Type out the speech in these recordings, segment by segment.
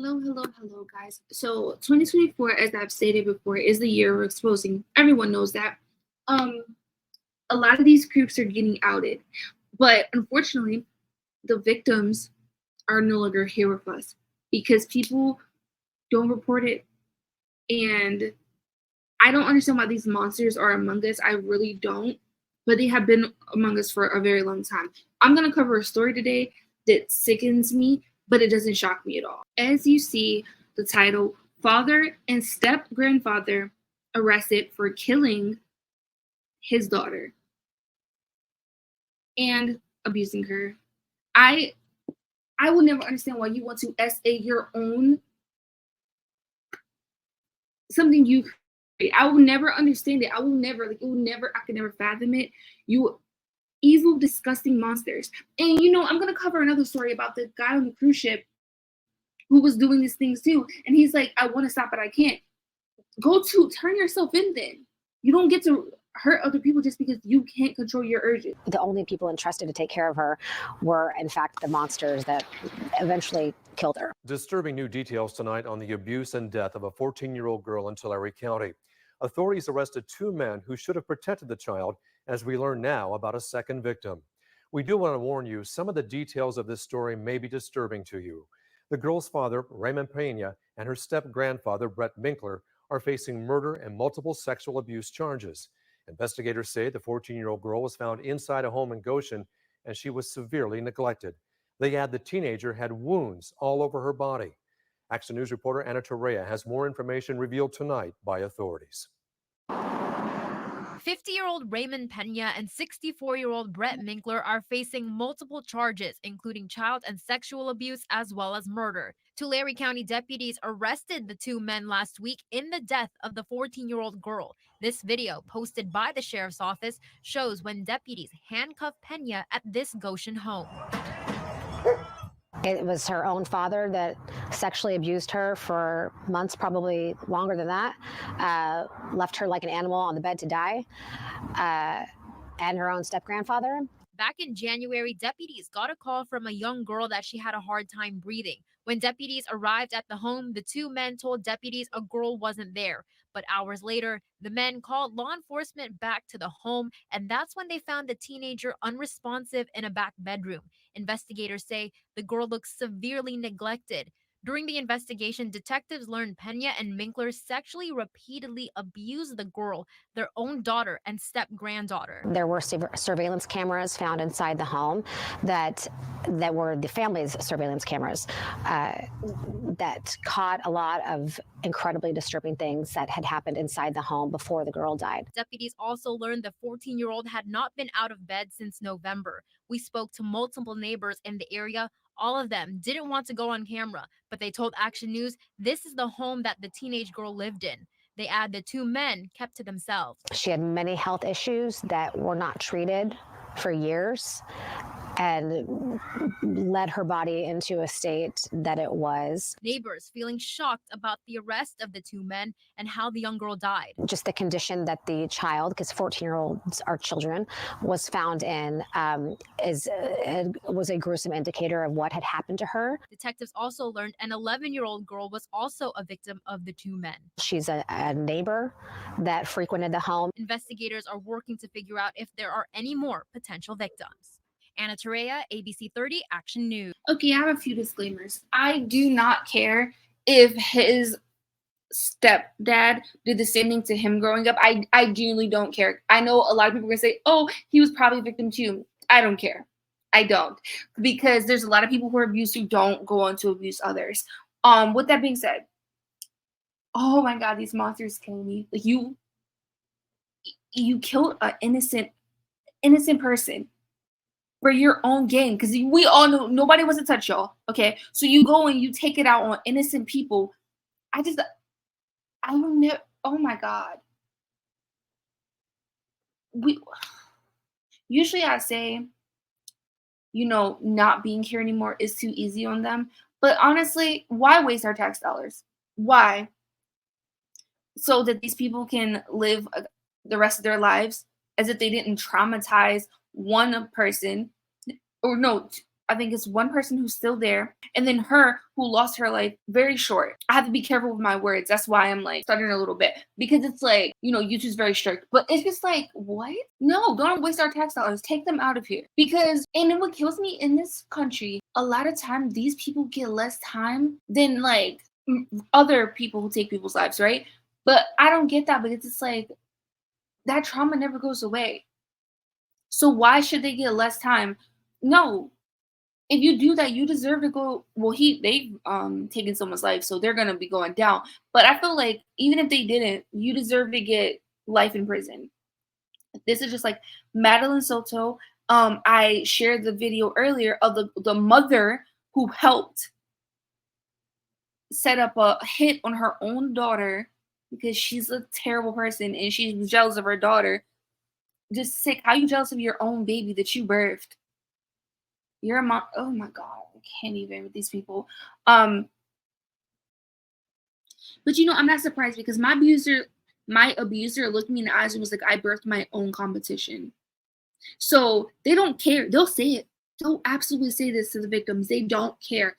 Hello, guys. So 2024, as I've stated before, is the year we're exposing. Everyone knows that. Um, a lot of these groups are getting outed, but unfortunately, the victims are no longer here with us because people don't report it, and I don't understand why these monsters are among us. I really don't, but they have been among us for a very long time. I'm gonna cover a story today that sickens me, but it doesn't shock me at all. As you see the title, father and step grandfather arrested for killing his daughter and abusing her. I I will never understand why you want to SA your own something you create. I will never understand it. I will never like it will never I can never fathom it. You evil, disgusting monsters. And I'm gonna cover another story about the guy on the cruise ship who was doing these things too. And he's like, I want to stop, but I can't. Turn yourself in then. You don't get to hurt other people just because you can't control your urges. The only people entrusted to take care of her were, in fact, the monsters that eventually killed her. Disturbing new details tonight on the abuse and death of a 14-year-old girl in Tulare County. Authorities arrested two men who should have protected the child, as we learn now about a second victim. We do want to warn you, some of the details of this story may be disturbing to you. The girl's father, Raymond Pena, and her step-grandfather, Brett Minkler, are facing murder and multiple sexual abuse charges. Investigators say the 14-year-old girl was found inside a home in Goshen and she was severely neglected. They add the teenager had wounds all over her body. Action News reporter Anna Torrea has more information revealed tonight by authorities. 50-year-old Raymond Pena and 64-year-old Brett Minkler are facing multiple charges, including child and sexual abuse as well as murder. Tulare County deputies arrested the two men last week in the death of the 14-year-old girl. This video, posted by the sheriff's office, shows when deputies handcuffed Pena at this Goshen home. It was her own father that sexually abused her for months, probably longer than that, left her like an animal on the bed to die, and her own step-grandfather. Back in January, deputies got a call from a young girl that she had a hard time breathing. When deputies arrived at the home, the two men told deputies a girl wasn't there. But hours later, the men called law enforcement back to the home, and that's when they found the teenager unresponsive in a back bedroom. Investigators say the girl looks severely neglected. During the investigation, detectives learned Pena and Minkler sexually repeatedly abused the girl, their own daughter and step-granddaughter. There were surveillance cameras found inside the home that were the family's surveillance cameras that caught a lot of incredibly disturbing things that had happened inside the home before the girl died. Deputies also learned the 14-year-old had not been out of bed since November. We spoke to multiple neighbors in the area. All of them didn't want to go on camera, but they told Action News this is the home that the teenage girl lived in. They add the two men kept to themselves. She had many health issues that were not treated for years and led her body into a state that it was. Neighbors feeling shocked about the arrest of the two men and how the young girl died. Just the condition that the child, because 14-year-olds are children, was found in was a gruesome indicator of what had happened to her. Detectives also learned an 11-year-old girl was also a victim of the two men. She's a neighbor that frequented the home. Investigators are working to figure out if there are any more potential victims. Anna Torrea, ABC 30 Action News. Okay, I have a few disclaimers. I do not care if his stepdad did the same thing to him growing up. I genuinely don't care. I know a lot of people are going to say, oh, he was probably a victim too. I don't care. I don't. Because there's a lot of people who are abused who don't go on to abuse others. With that being said, oh my God, these monsters kill me. Like you killed an innocent person for your own gain, because we all know nobody wants to touch y'all. Okay, so you go and you take it out on innocent people. I will never. Oh my God. Usually I say, not being here anymore is too easy on them. But honestly, why waste our tax dollars? Why? So that these people can live the rest of their lives as if they didn't traumatize one person, or no, I think it's one person who's still there, and then her who lost her life very short. I have to be careful with my words. That's why I'm like stuttering a little bit, because it's like, you know, YouTube's very strict. But it's just like, what? No, don't waste our tax dollars. Take them out of here. Because, and then what kills me in this country, a lot of time these people get less time than like other people who take people's lives, right? But I don't get that, because it's like that trauma never goes away. So why should they get less time? No, if you do that, you deserve to go. Well, they've taken someone's life, so they're gonna be going down. But I feel like even if they didn't, you deserve to get life in prison. This is just like Madeline Soto. I shared the video earlier of the mother who helped set up a hit on her own daughter because she's a terrible person and she's jealous of her daughter. Just sick. How you jealous of your own baby that you birthed? You're a mom. Oh my god, I can't even with these people. But you know, I'm not surprised, because my abuser looked me in the eyes and was like, I birthed my own competition. So they don't care. They'll say it. They'll absolutely say this to the victims. They don't care.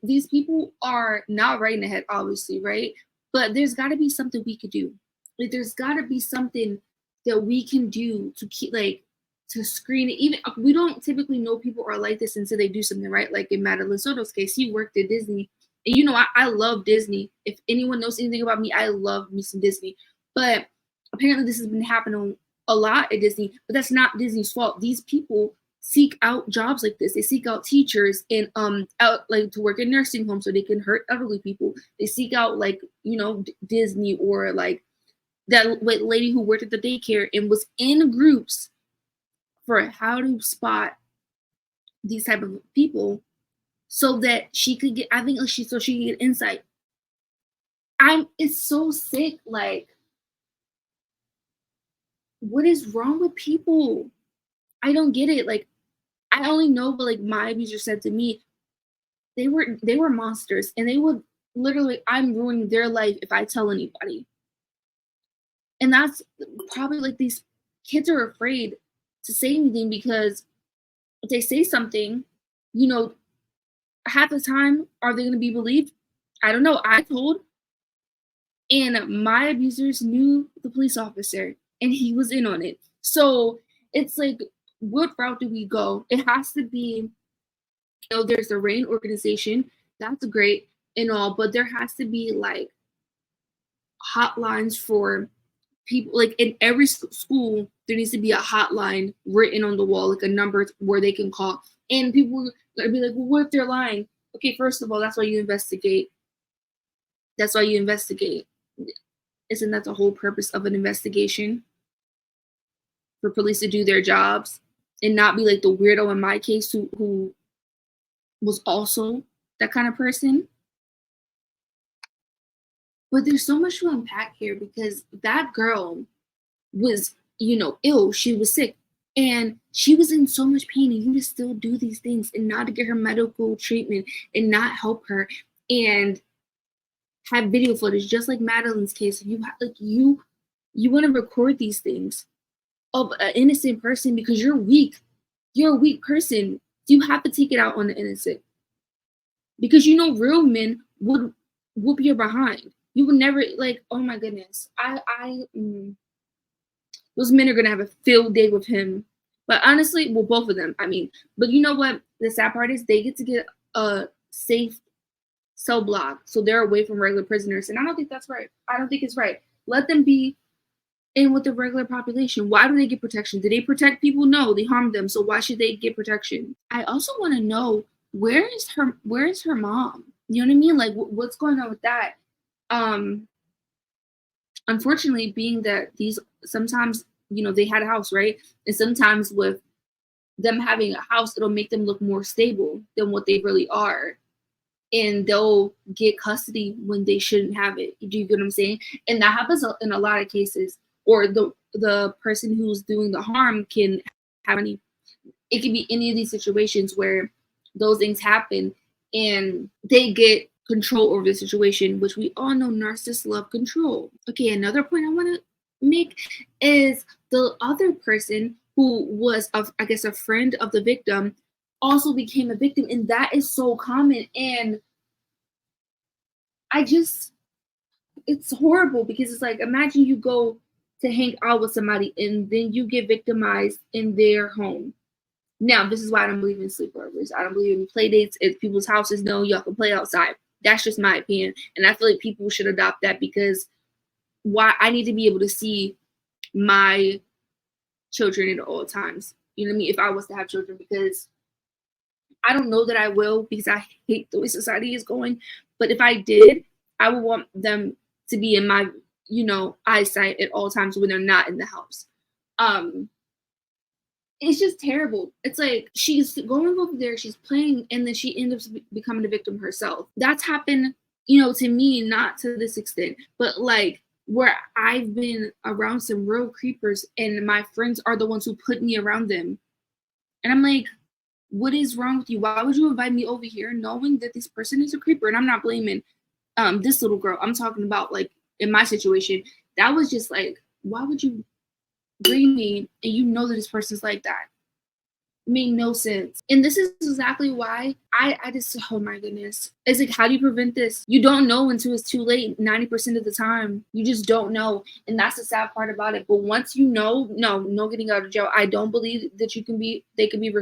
These people are not right in the head, obviously, right? But there's got to be something we could do. Like, there's got to be something that we can do to keep, like, to screen it. Even we don't typically know people are like this until they do something, right? Like in Madeline Soto's case, he worked at Disney. And you know, I love Disney. If anyone knows anything about me, I love me some Disney. But apparently this has been happening a lot at Disney, but that's not Disney's fault. These people seek out jobs like this. They seek out teachers and out like to work in nursing homes so they can hurt elderly people. They seek out, like, you know, Disney, or like that lady who worked at the daycare and was in groups for how to spot these type of people so that she could get, I think she could get insight. It's so sick. Like, what is wrong with people? I don't get it. Like, I only know, but like my abuser said to me, they were monsters, and they would literally, I'm ruining their life if I tell anybody. And that's probably like these kids are afraid to say anything, because if they say something, you know, half the time, are they going to be believed? I don't know. I told, and my abusers knew the police officer, and he was in on it. So it's like, what route do we go? It has to be, you know, there's the RAIN organization. That's great and all, but there has to be like hotlines for people. Like in every school, there needs to be a hotline written on the wall, like a number where they can call. And people would be like, well, what if they're lying? Okay, first of all, that's why you investigate. That's why you investigate. Isn't that the whole purpose of an investigation? For police to do their jobs and not be like the weirdo in my case who was also that kind of person. But there's so much to unpack here, because that girl was, you know, ill. She was sick and she was in so much pain, and you just still do these things and not to get her medical treatment and not help her and have video footage, just like Madeline's case. You want to record these things of an innocent person because you're weak. You're a weak person. You have to take it out on the innocent, because you know real men would whoop your behind. You would never, like, oh my goodness. Those men are gonna have a field day with him. But honestly, well, both of them. I mean, but you know what? The sad part is they get to get a safe cell block, so they're away from regular prisoners, and I don't think that's right. I don't think it's right. Let them be in with the regular population. Why do they get protection? Did they protect people? No, they harmed them. So why should they get protection? I also want to know, where is her mom? You know what I mean? Like, what's going on with that? Unfortunately, being that these sometimes, you know, they had a house, right? And sometimes with them having a house, it'll make them look more stable than what they really are. And they'll get custody when they shouldn't have it. Do you get what I'm saying? And that happens in a lot of cases. Or the person who's doing the harm can have any. It can be any of these situations where those things happen and they get control over the situation, which we all know narcissists love control. Okay, another point I want to make is the other person who was, I guess, a friend of the victim also became a victim, and that is so common. And it's horrible because it's like, imagine you go to hang out with somebody and then you get victimized in their home. Now, this is why I don't believe in sleepovers. I don't believe in play dates at people's houses. No, y'all can play outside. That's just my opinion. And I feel like people should adopt that, because why I need to be able to see my children at all times. You know what I mean? If I was to have children, because I don't know that I will, because I hate the way society is going. But if I did, I would want them to be in my, eyesight at all times when they're not in the house. It's just terrible. It's like she's going over there, she's playing, and then she ends up becoming a victim herself. That's happened, to me, not to this extent, but like where I've been around some real creepers, and my friends are the ones who put me around them. And I'm like, what is wrong with you? Why would you invite me over here knowing that this person is a creeper? And I'm not blaming this little girl. I'm talking about, like, in my situation, that was just like, why would you bring me and you know that this person's like that? It made no sense. And this is exactly why I just, oh my goodness. It's like, how do you prevent this? You don't know until it's too late. 90% of the time, you just don't know. And that's the sad part about it. But once you know, no getting out of jail. I don't believe that they can be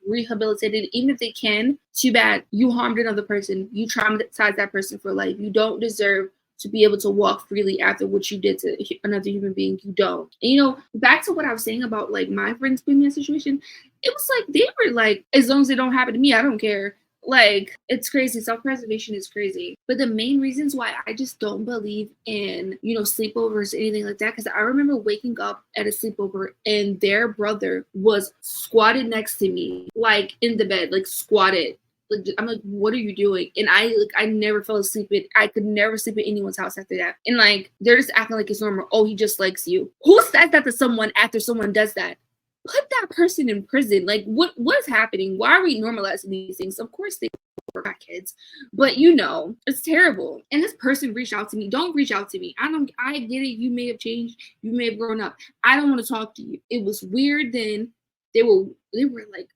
rehabilitated. Even if they can, too bad. You harmed another person. You traumatized that person for life. You don't deserve to be able to walk freely after what you did to another human being. You don't. And, back to what I was saying about, like, my friends being in a situation, it was like, they were like, as long as it don't happen to me, I don't care. Like, it's crazy. Self-preservation is crazy. But the main reasons why I just don't believe in, sleepovers or anything like that, because I remember waking up at a sleepover and their brother was squatted next to me, like in the bed, like squatted. Like, I'm like, what are you doing? And I never fell asleep. I could never sleep at anyone's house after that. And like, they're just acting like it's normal. Oh, he just likes you. Who says that to someone after someone does that? Put that person in prison. Like, what is happening? Why are we normalizing these things? Of course they were kids, but it's terrible. And this person reached out to me. Don't reach out to me. I get it. You may have changed. You may have grown up. I don't want to talk to you. It was weird then. They were like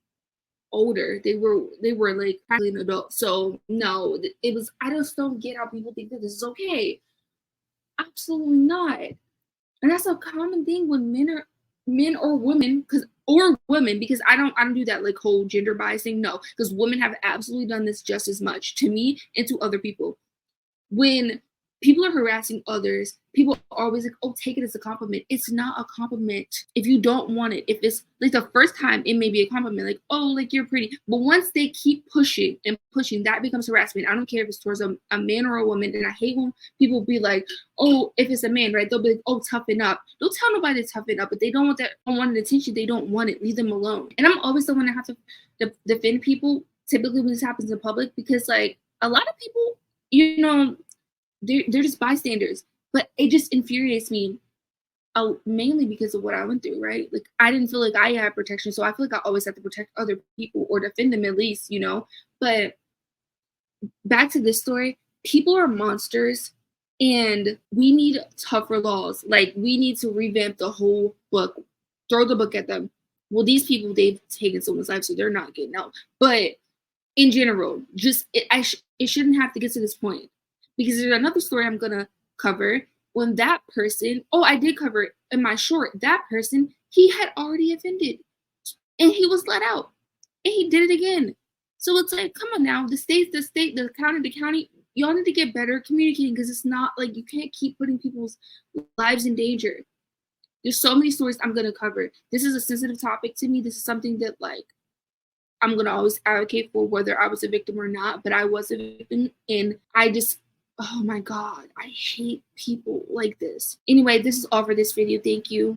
older. They were like practically an adult. So no, it was, I just don't get how people think that this is okay. Absolutely not. And that's a common thing when men or women, because I don't do that, like, whole gender bias thing. No, because women have absolutely done this just as much to me and to other people. When people are harassing others, people are always like, oh, take it as a compliment. It's not a compliment if you don't want it. If it's like the first time, it may be a compliment, like, oh, like, you're pretty. But once they keep pushing and pushing, that becomes harassment. I don't care if it's towards a man or a woman. And I hate when people be like, oh, if it's a man, right, they'll be like, oh, toughen up. Don't tell nobody to toughen up. But they don't want that unwanted attention. They don't want it. Leave them alone. And I'm always the one that have to defend people, typically when this happens in public, because, like, a lot of people, they're just bystanders. But it just infuriates me, mainly because of what I went through, right? Like, I didn't feel like I had protection, so I feel like I always have to protect other people or defend them at least, But back to this story, people are monsters, and we need tougher laws. Like, we need to revamp the whole book, throw the book at them. Well, these people, they've taken someone's life, so they're not getting out. But in general, just it shouldn't have to get to this point. Because there's another story I'm gonna cover when that person, I did cover it in my short, that person, he had already offended and he was let out and he did it again. So it's like, come on now, the state, the county, y'all need to get better at communicating, because it's not like, you can't keep putting people's lives in danger. There's so many stories I'm gonna cover. This is a sensitive topic to me. This is something that, like, I'm gonna always advocate for, whether I was a victim or not, but I was a victim, and oh my God, I hate people like this. Anyway, this is all for this video. Thank you.